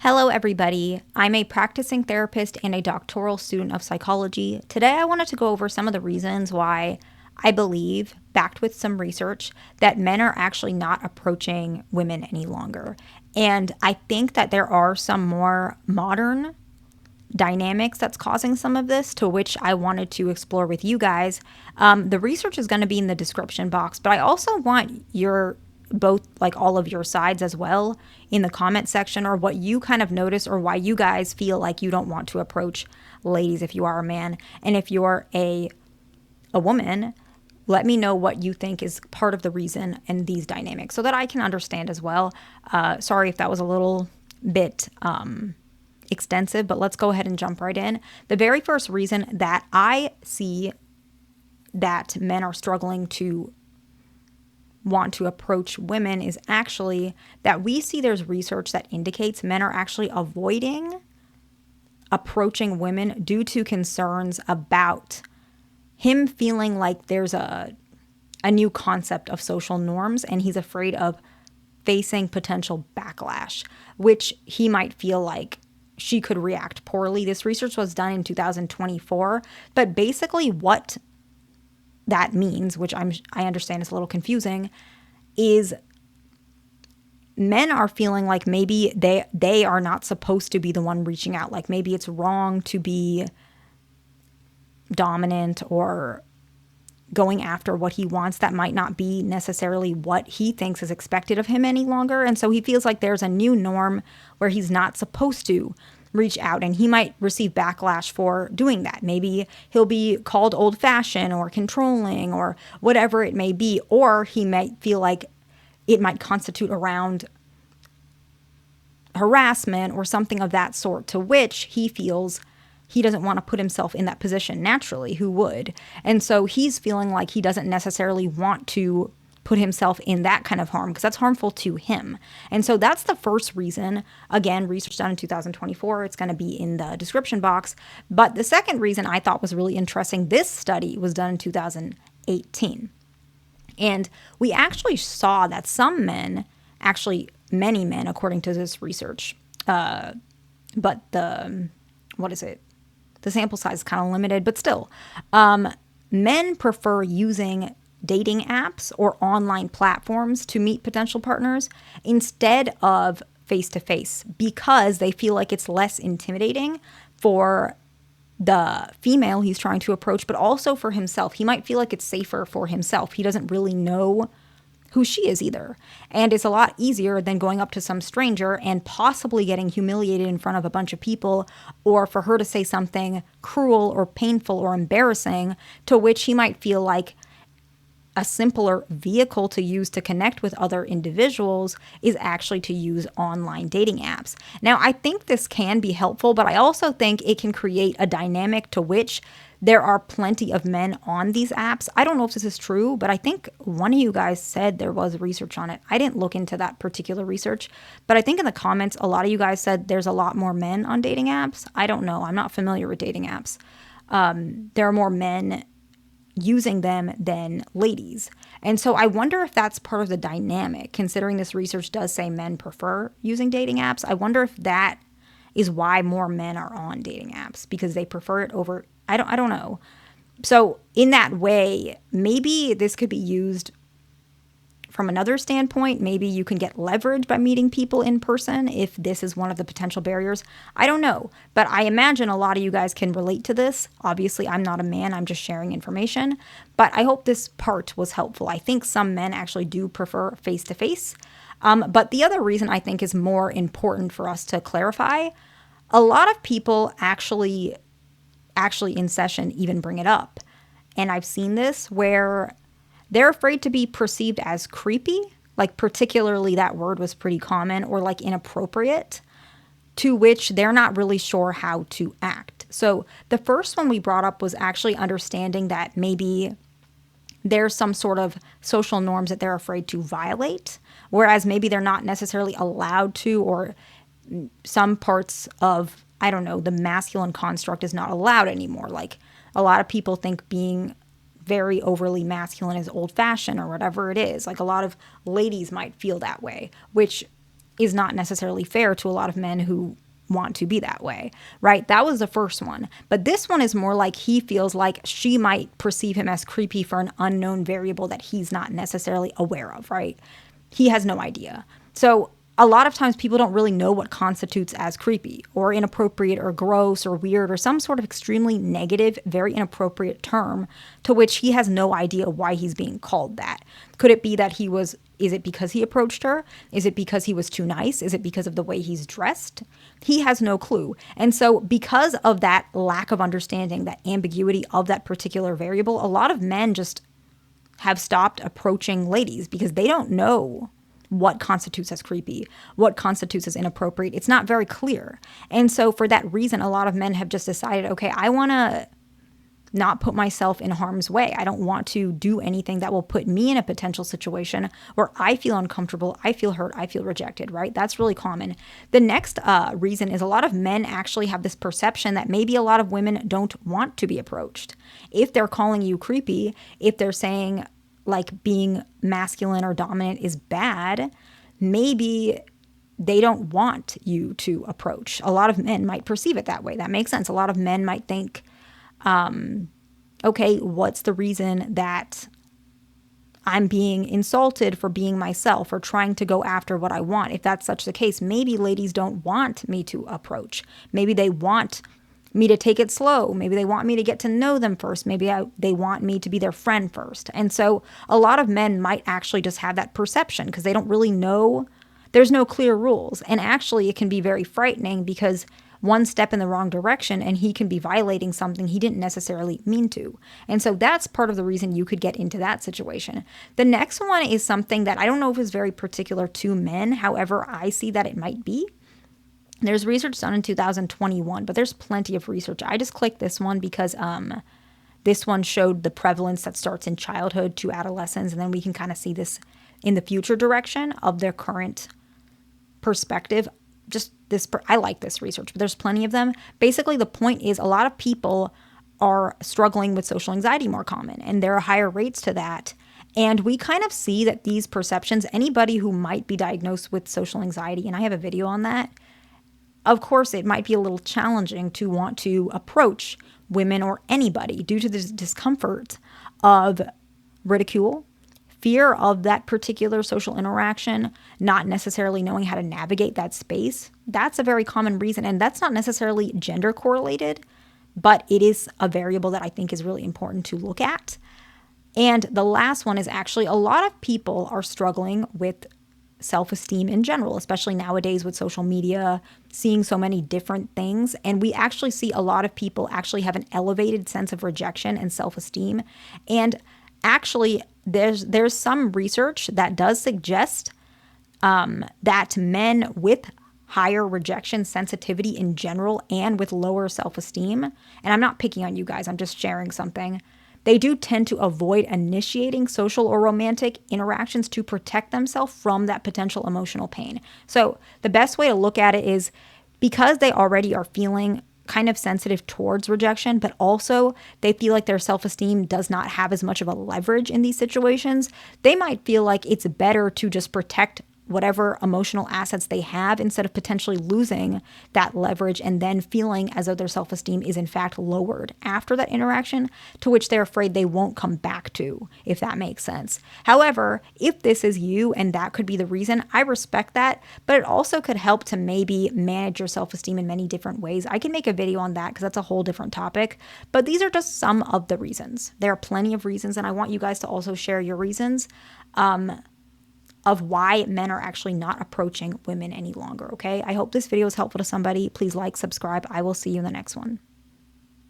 Hello, everybody. I'm a practicing therapist and a doctoral student of psychology. Today, I wanted to go over some of the reasons why I believe, backed with some research, that men are actually not approaching women any longer. And I think that there are some more modern dynamics that's causing some of this, to which I wanted to explore with you guys. The research is going to be in the description box, but I also want all of your sides as well in the comment section, or what you kind of notice, or why you guys feel like you don't want to approach ladies if you are a man. And if you're a woman, let me know what you think is part of the reason and these dynamics so that I can understand as well. Sorry if that was a little bit extensive, but let's go ahead and jump right in. The very first reason that I see that men are struggling to want to approach women is actually that we see there's research that indicates men are actually avoiding approaching women due to concerns about him feeling like there's a new concept of social norms, and he's afraid of facing potential backlash, which he might feel like she could react poorly. This research was done in 2024, but basically what that means, which I understand is a little confusing, is men are feeling like maybe they are not supposed to be the one reaching out. Like maybe it's wrong to be dominant or going after what he wants. That might not be necessarily what he thinks is expected of him any longer. And so he feels like there's a new norm where he's not supposed to reach out, and he might receive backlash for doing that. Maybe he'll be called old-fashioned or controlling or whatever it may be, or he might feel like it might constitute around harassment or something of that sort, to which he feels he doesn't want to put himself in that position. Naturally, who would? And so he's feeling like he doesn't necessarily want to put himself in that kind of harm because that's harmful to him. And so that's the first reason. Again, research done in 2024. It's going to be in the description box. But the second reason I thought was really interesting, this study was done in 2018. And we actually saw that some men, actually many men, according to this research, but the sample size is kind of limited, but still, men prefer using dating apps or online platforms to meet potential partners instead of face-to-face, because they feel like it's less intimidating for the female he's trying to approach, but also for himself. He might feel like it's safer for himself. He doesn't really know who she is either. And it's a lot easier than going up to some stranger and possibly getting humiliated in front of a bunch of people, or for her to say something cruel or painful or embarrassing, to which he might feel like a simpler vehicle to use to connect with other individuals is actually to use online dating apps. Now, I think this can be helpful, but I also think it can create a dynamic to which there are plenty of men on these apps. I don't know if this is true, but I think one of you guys said there was research on it. I didn't look into that particular research, but I think in the comments, a lot of you guys said there's a lot more men on dating apps. I don't know. I'm not familiar with dating apps. There are more men using them than ladies. And so I wonder if that's part of the dynamic, considering this research does say men prefer using dating apps. I wonder if that is why more men are on dating apps, because they prefer it over, I don't know. So in that way, maybe this could be used from another standpoint. Maybe you can get leverage by meeting people in person if this is one of the potential barriers. I don't know, but I imagine a lot of you guys can relate to this. Obviously, I'm not a man. I'm just sharing information, but I hope this part was helpful. I think some men actually do prefer face-to-face. But the other reason I think is more important for us to clarify, a lot of people actually in session even bring it up. And I've seen this where they're afraid to be perceived as creepy, like particularly that word was pretty common, or like inappropriate, to which they're not really sure how to act. So the first one we brought up was actually understanding that maybe there's some sort of social norms that they're afraid to violate, whereas maybe they're not necessarily allowed to, or some parts of, I don't know, the masculine construct is not allowed anymore. Like a lot of people think being very overly masculine is old-fashioned or whatever it is. Like a lot of ladies might feel that way, which is not necessarily fair to a lot of men who want to be that way, right? That was the first one. But this one is more like he feels like she might perceive him as creepy for an unknown variable that he's not necessarily aware of, right? He has no idea. So a lot of times people don't really know what constitutes as creepy or inappropriate or gross or weird or some sort of extremely negative, very inappropriate term to which he has no idea why he's being called that. Could it be that is it because he approached her? Is it because he was too nice? Is it because of the way he's dressed? He has no clue. And so because of that lack of understanding, that ambiguity of that particular variable, a lot of men just have stopped approaching ladies because they don't know what constitutes as creepy, what constitutes as inappropriate. It's not very clear. And so for that reason, a lot of men have just decided, okay, I want to not put myself in harm's way. I don't want to do anything that will put me in a potential situation where I feel uncomfortable, I feel hurt, I feel rejected, right? That's really common. The next reason is a lot of men actually have this perception that maybe a lot of women don't want to be approached. If they're calling you creepy, if they're saying like being masculine or dominant is bad, maybe they don't want you to approach. A lot of men might perceive it that way. That makes sense. A lot of men might think, okay, what's the reason that I'm being insulted for being myself or trying to go after what I want? If that's such the case, maybe ladies don't want me to approach. Maybe they want me to take it slow. Maybe they want me to get to know them first. Maybe they want me to be their friend first. And so a lot of men might actually just have that perception because they don't really know. There's no clear rules. And actually it can be very frightening because one step in the wrong direction and he can be violating something he didn't necessarily mean to. And so that's part of the reason you could get into that situation. The next one is something that I don't know if is very particular to men. However, I see that it might be. There's research done in 2021, but there's plenty of research. I just clicked this one because this one showed the prevalence that starts in childhood to adolescence, and then we can kind of see this in the future direction of their current perspective. I like this research, but there's plenty of them. Basically, the point is a lot of people are struggling with social anxiety more common, and there are higher rates to that. And we kind of see that these perceptions, anybody who might be diagnosed with social anxiety, and I have a video on that, of course, it might be a little challenging to want to approach women or anybody due to the discomfort of ridicule, fear of that particular social interaction, not necessarily knowing how to navigate that space. That's a very common reason, and that's not necessarily gender correlated, but it is a variable that I think is really important to look at. And the last one is actually a lot of people are struggling with self-esteem in general, especially nowadays with social media, seeing so many different things. And we actually see a lot of people actually have an elevated sense of rejection and self-esteem. And actually, there's some research that does suggest that men with higher rejection sensitivity in general and with lower self-esteem, and I'm not picking on you guys, I'm just sharing something, they do tend to avoid initiating social or romantic interactions to protect themselves from that potential emotional pain. So the best way to look at it is because they already are feeling kind of sensitive towards rejection, but also they feel like their self-esteem does not have as much of a leverage in these situations, they might feel like it's better to just protect whatever emotional assets they have instead of potentially losing that leverage and then feeling as though their self-esteem is in fact lowered after that interaction, to which they're afraid they won't come back to, if that makes sense. However, if this is you and that could be the reason, I respect that, but it also could help to maybe manage your self-esteem in many different ways. I can make a video on that because that's a whole different topic, but these are just some of the reasons. There are plenty of reasons, and I want you guys to also share your reasons of why men are actually not approaching women any longer, okay? I hope this video is helpful to somebody. Please like, subscribe. I will see you in the next one.